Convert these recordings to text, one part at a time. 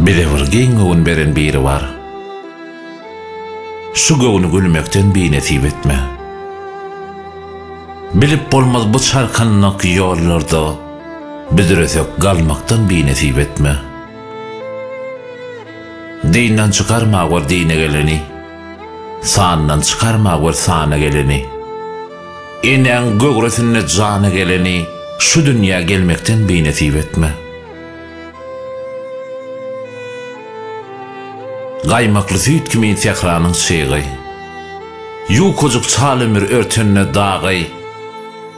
Bilever giň göwün beren biri bar. Şu göwüni gülmekden beýnesip etme. Bilip bolmaz bu çarkanlyk ýollarda bidiresek galmakdan beýnesip etme. Dinden çıkarma var dine geleni, sandan çıkarma var sana geleni. Inen gögresine cana geleni, şu dünya gelmekten beýnesip etme. Gaymakly süýt kimi sehranyň şeýgi, ýukujyk çalymyr örtünne dagy,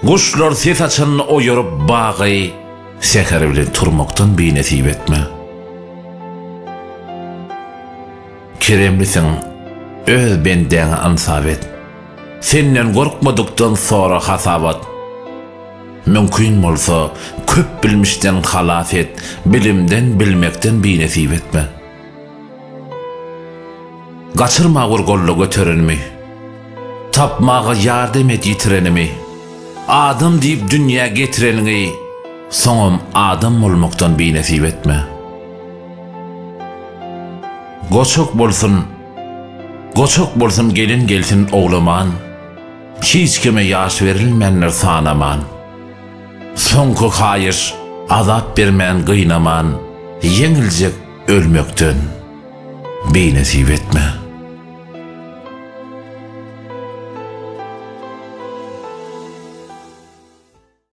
guşlar ses açanyny oýurup bagy, seher bilen turmakdan beýnesip etme. Keremlisin, öz bendeňe ansap et. Senden gorkmadykdan sonra hasabat. Mümkin bolsa köp bilmişden halas et, bilimden bilmekden beýnesip etme. Gaçyrma gorgolla göterenimi, tapmaga ýardam et ýitirenimi, adam diýip dünýä getirenini, soňam adam bolmakdan beýnesip etme. Goçok bolsun gelin gelsin oglaman, hiç kime ýaş berilmenler sanaman. Soňky haýyr, azap bermän gıynaman, yeňiljek ölmekden beýnesip etme.